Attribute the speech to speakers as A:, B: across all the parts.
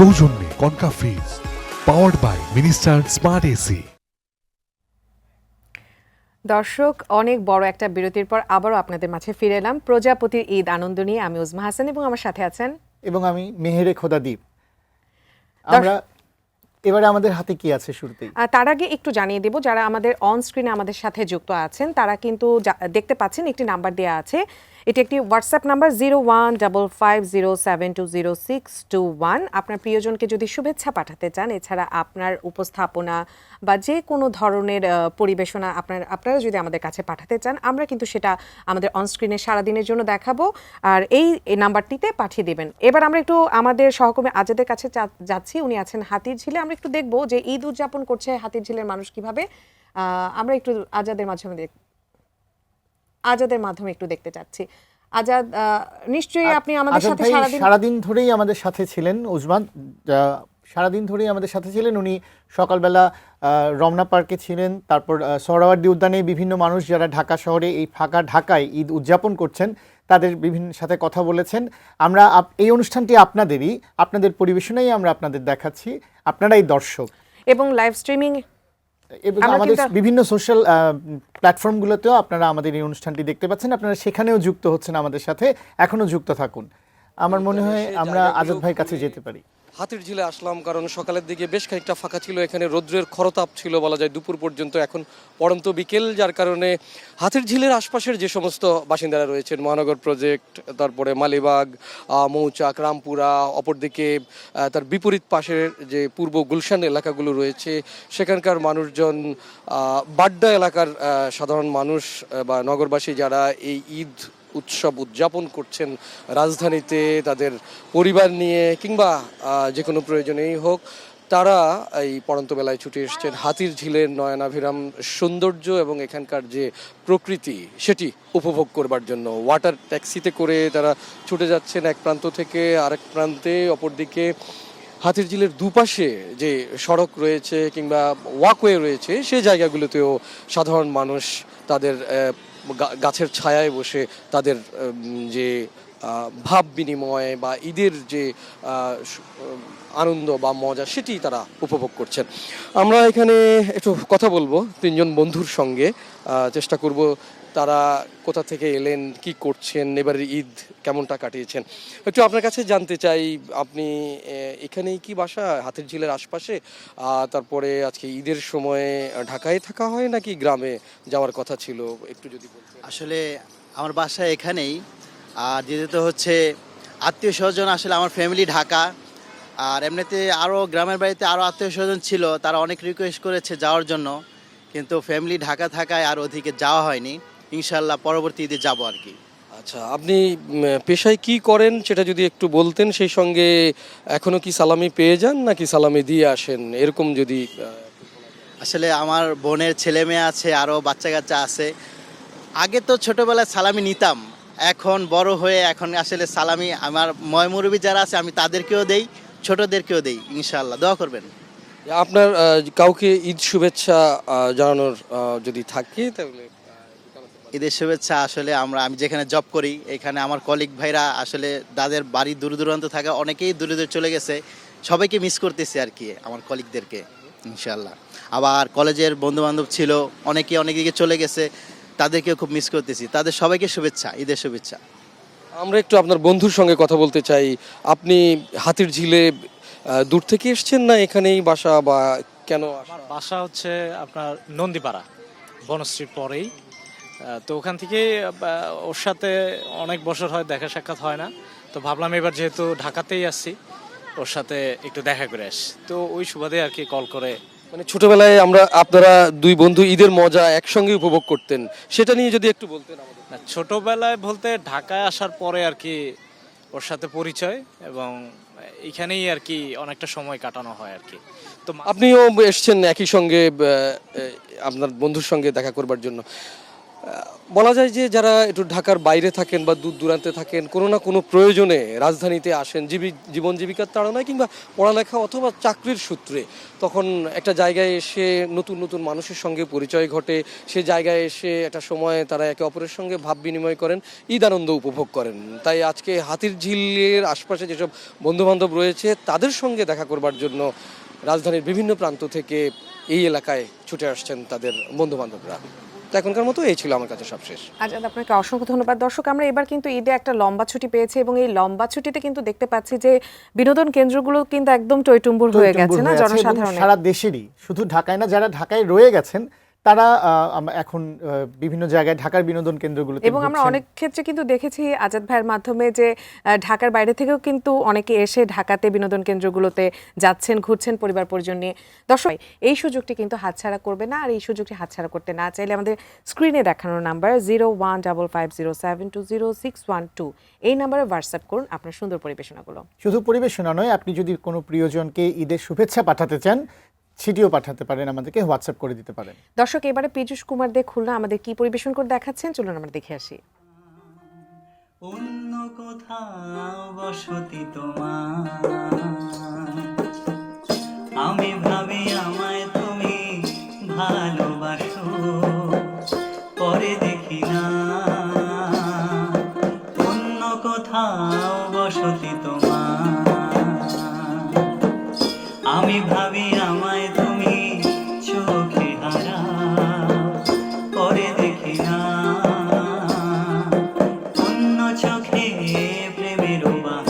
A: সৌজন্যে Konka fridge, powered by Minister smart AC.
B: দর্শক, অনেক বড় একটা বিরতির পর আবারও আপনাদের মাঝে ফিরে এলাম প্রজাপতির ঈদ আনন্দ নিয়ে। আমি উজমা হাসান এবং আমার সাথে আছেন
C: এবং আমি মেহেরে খোদাদীপ। আমরা এবারে আমাদের হাতে কি আছে শুরুতেই?
B: তার আগে একটু জানিয়ে দেব, যারা আমাদের অন স্ক্রিনে আমাদের সাথে যুক্ত আছেন তারা কিন্তু দেখতে পাচ্ছেন একটি নাম্বার দেওয়া আছে। এটি একটি হোয়াটসঅ্যাপ নাম্বার 015507200621। আপনার প্রিয়জনকে যদি শুভেচ্ছা পাঠাতে চান, এছাড়া আপনার উপস্থাপনা বা যে কোনো ধরনের পরিবেশনা আপনারা যদি আমাদের কাছে পাঠাতে চান, আমরা কিন্তু সেটা আমাদের অন স্ক্রিনে সারাদিনের জন্য দেখাবো, আর এই নাম্বারটিতে পাঠিয়ে দেবেন। এবার আমরা একটু আমাদের সহকর্মী আজাদের কাছে যাচ্ছি। উনি আছেন হাতিরঝিলে। আমরা একটু দেখবো যে ঈদ উদযাপন করছে হাতিরঝিলের মানুষ কিভাবে। আমরা একটু আজাদের মাধ্যমে একটু দেখতে চাচ্ছি। আজাদ, নিশ্চয়ই আপনি আমাদের সাথে
C: সারাদিন ধরেই আমাদের সাথে ছিলেন। উজমান সারাদিন ধরেই আমাদের সাথে ছিলেন। উনি সকালবেলা রমনা পার্কে ছিলেন, তারপর সোহরাওয়ার্দী উদ্যানে বিভিন্ন মানুষ যারা ঢাকা শহরে এই ফাঁকা ঢাকায় ঈদ উদযাপন করছেন তাদের বিভিন্ন সাথে কথা বলেছেন। আমরা এই অনুষ্ঠানটি আপনাদের পরিবেশনাই আমরা আপনাদের দেখাচ্ছি, আপনারাই দর্শক।
B: এবং লাইভ স্ট্রিমিং
C: এবং আমাদের বিভিন্ন সোশ্যাল প্ল্যাটফর্মগুলোতেও আপনারা আমাদের এই অনুষ্ঠানটি দেখতে পাচ্ছেন। আপনারা সেখানেও যুক্ত হচ্ছেন আমাদের সাথে, এখনো যুক্ত থাকুন। আমার মনে হয় আমরা আজাদ ভাইয়ের কাছে যেতে পারি।
D: হাতিরঝিলে আসলাম কারণ সকালের দিকে বেশ খানিকটা ফাঁকা ছিল, এখানে রৌদ্রের খরতাপ ছিল বলা যায় দুপুর পর্যন্ত। এখন পড়ন্ত বিকেল, যার কারণে হাতিরঝিলের আশপাশের যে সমস্ত বাসিন্দারা রয়েছেন, মহানগর প্রজেক্ট, তারপরে মালিবাগ, মৌচাক, রামপুরা, অপরদিকে তার বিপরীত পাশের যে পূর্ব গুলশান এলাকাগুলো রয়েছে, সেখানকার মানুষজন, বাড্ডা এলাকার সাধারণ মানুষ বা নগরবাসী যারা এই ঈদ উৎসব উদযাপন করছেন রাজধানীতে তাদের পরিবার নিয়ে কিংবা যে কোনো প্রয়োজনেই হোক, তারা এই পড়ন্ত বেলায় ছুটে এসেছেন হাতিরঝিলের নয়নাভিরাম সৌন্দর্য এবং এখানকার যে প্রকৃতি সেটি উপভোগ করবার জন্য। ওয়াটার ট্যাক্সিতে করে তারা ছুটে যাচ্ছেন এক প্রান্ত থেকে আরেক প্রান্তে। অপরদিকে হাতিরঝিলের দুপাশে যে সড়ক রয়েছে কিংবা ওয়াকওয়ে রয়েছে, সেই জায়গাগুলোতেও সাধারণ মানুষ তাদের গাছের ছায়ায় বসে তাদের যে ভাব বিনিময় বা ঈদের যে আনন্দ বা মজা সেটি তারা উপভোগ করছেন। আমরা এখানে একটু কথা বলবো তিনজন বন্ধুর সঙ্গে, চেষ্টা করব তারা কোথা থেকে এলেন, কি করছেন, এবারের ঈদ কেমনটা কাটিয়েছেন। একটু আপনার কাছে জানতে চাই, আপনি এখানেই কি বাসা হাতিরঝিলের আশপাশে? তারপরে আজকে ঈদের সময় ঢাকায় থাকা হয় নাকি গ্রামে যাওয়ার কথা ছিল, একটু যদি বলতেন।
E: আসলে আমার বাসা এখানেই, আর দ্বিতীয়ত হচ্ছে আত্মীয় স্বজন, আসলে আমার ফ্যামিলি ঢাকা, আর এমনিতে আরও গ্রামের বাড়িতে আরও আত্মীয় স্বজন ছিল, তারা অনেক রিকোয়েস্ট করেছে যাওয়ার জন্য, কিন্তু ফ্যামিলি ঢাকা থাকায় আর ওদিকে যাওয়া হয়নি। ইনশাল্লাহ পরবর্তী ঈদে যাবো আর কি।
D: আচ্ছা, আপনি পেশায় কি করেন সেটা যদি একটু বলতেন, সেই সঙ্গে এখনো কি সালামি পেয়ে যান নাকি সালামি দিয়ে আসেন, এরকম যদি।
E: আসলে আমার বোনের ছেলে মেয়ে আছে, আরও বাচ্চা কাচ্চা আছে। আগে তো ছোটোবেলায় সালামি নিতাম, এখন বড় হয়ে এখন আসলে সালামি আমার ময়মুরবি যারা আছে আমি তাদেরকেও দেই, ছোটদেরকেও দেই। ইনশাআল্লাহ দোয়া করবেন।
D: আপনার কাউকে ঈদ শুভেচ্ছা জানানোর যদি থাকে তাহলে।
E: ঈদের শুভেচ্ছা আসলে আমি যেখানে জব করি এখানে আমার কলিগ ভাইরা আসলে তাদের বাড়ি দূর দূরান্ত থাকা অনেকেই দূরে দূরে চলে গেছে, সবাইকে মিস করতেছি আর কি, আমার কলিগদেরকে। ইনশাআল্লাহ আবার কলেজের বন্ধু বান্ধব ছিল অনেকে অনেক দিকে চলে গেছে, তাদেরকেও খুব মিস করতেছি। তাদের সবাইকে শুভেচ্ছা, ঈদের শুভেচ্ছা।
D: আমরা একটু আপনার বন্ধুর সঙ্গে কথা বলতে চাই। আপনি হাতিরঝিলে দূর থেকে এসেছেন না এখানেই বাসা, বা কেন?
F: আমার বাসা হচ্ছে আপনার নন্দীপাড়া, বনশ্রীর পরেই। তো ওখান থেকে ওর সাথে অনেক বছর হয় দেখা সাক্ষাৎ হয় না, তো ভাবলাম এবার যেহেতু ঢাকাতেই আসছি ওর সাথে একটু দেখা করে আসি, তো ওই সুবাদে আর কি কল করে।
D: মানে ছোটবেলায় আপনারা দুই বন্ধু ঈদের মজা একসঙ্গে উপভোগ করতেন, সেটা নিয়ে যদি একটু বলতেন আমাদের।
F: না, ছোটবেলায় বলতে ঢাকায় আসার পরে আর কি ওর সাথে পরিচয়, এবং এখানেই আর কি অনেকটা সময় কাটানো হয় আর কি। তো
D: আপনিও এসছেন একই সঙ্গে আপনার বন্ধুর সঙ্গে দেখা করবার জন্য। বলা যায় যে যারা একটু ঢাকার বাইরে থাকেন বা দূর দূরান্তে থাকেন, কোনো না কোনো প্রয়োজনে রাজধানীতে আসেন জীবন জীবিকার তাড়নায় কিংবা পড়ালেখা অথবা চাকরির সূত্রে, তখন একটা জায়গায় এসে নতুন নতুন মানুষের সঙ্গে পরিচয় ঘটে, সে জায়গায় এসে একটা সময় তারা একে অপরের সঙ্গে ভাব বিনিময় করেন, ঈদ আনন্দ উপভোগ করেন। তাই আজকে হাতিরঝিলের আশপাশে যেসব বন্ধুবান্ধব রয়েছে তাদের সঙ্গে দেখা করবার জন্য রাজধানীর বিভিন্ন প্রান্ত থেকে এই এলাকায় ছুটে আসছেন তাদের বন্ধুবান্ধবরা। তো এখনকার মতো এই ছিল আমার কাছে সবশেষ।
B: আজাদ, আপনাকে অসংখ্য ধন্যবাদ। দর্শক, আমরা এবার কিন্তু ঈদে একটা লম্বা ছুটি পেয়েছি এবং এই লম্বা ছুটিতে কিন্তু দেখতে পাচ্ছি যে বিনোদন কেন্দ্রগুলো কিন্তু একদম টইটুম্বুর হয়ে গেছে না জনসাধারণের।
C: সারা দেশেরই, শুধু ঢাকায় না, যারা ঢাকায় রয়ে গেছেন তারা এখন বিভিন্ন জায়গায় ঢাকার বিনোদন কেন্দ্রগুলোতে
B: এবং আমরা অনেক ক্ষেত্রে কিন্তু দেখেছি আজাদ ভাইয়ের মাধ্যমে যে ঢাকার বাইরে থেকেও কিন্তু অনেকে এসে ঢাকাতে বিনোদন কেন্দ্রগুলোতে যাচ্ছেন, ঘুরছেন পরিবার পরিজন নিয়ে। দর্শক, এই সুযোগটি কিন্তু হাতছাড়া করবে না, আর এই সুযোগটি হাতছাড়া করতে না চাইলে আমাদের স্ক্রিনে দেখানো নাম্বার 015507206112 এই নাম্বারে হোয়াটসঅ্যাপ করুন আপনার সুন্দর পরিবেশনাগুলো।
C: শুধু পরিবেশনা নয়, আপনি যদি কোনো প্রিয়জনকে ঈদের শুভেচ্ছা পাঠাতে চান সেটিও পাঠাতে পারেন, আমাদেরকে হোয়াটসঅ্যাপ করে দিতে পারেন।
B: দর্শক, এবারে পীযূষ কুমার দে খুলনা আমাদের কি পরিবেশন করে দেখাচ্ছেন, চলুন আমরা দেখে আসি।
G: অন্য কোথাও বসতি তোমার, আমি ভাবি আমায় তুমি ভালোবাসো, পরে দেখি না অন্য কোথাও বসতি তোমার, আমি ভাবি আমায় তুমি চোখে হারাও, পরে দেখি না অন্য চোখে প্রেমের বাহার।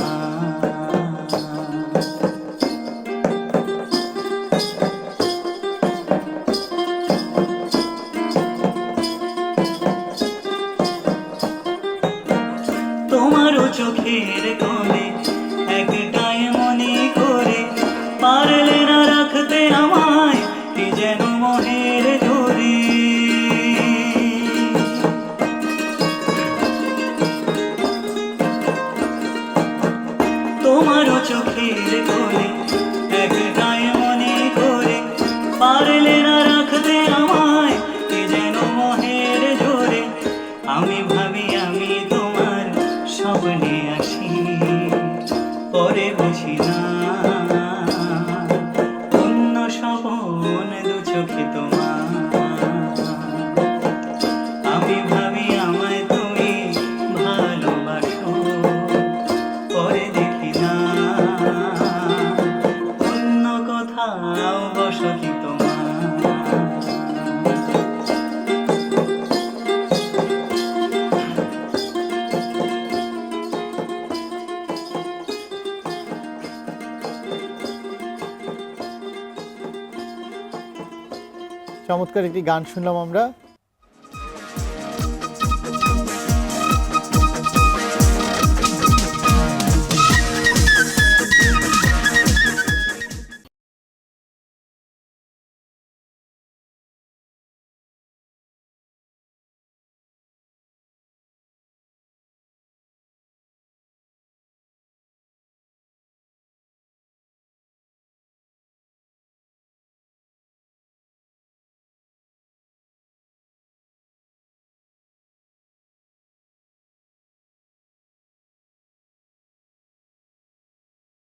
G: তোমারও চোখের কোণে একটাই মনে করে, পারলে না রাখতে আমায় কি যেন মনের ধরে। তোমারও চোখের কোণে একটাই মনে করে, পারলে না রাখতে আমায় কি যেন মনের ধরে। আমি ভাবি আমি তোমার স্বপ্নে আসি, পরে বুঝি না অন্য স্বপন দু চোখে তোমার। আমি ভাবি আমায় তুমি ভালোবাসো, পরে দেখি না অন্য কোথাও বসতি তোমার।
C: চমৎকার একটি গান শুনলাম আমরা।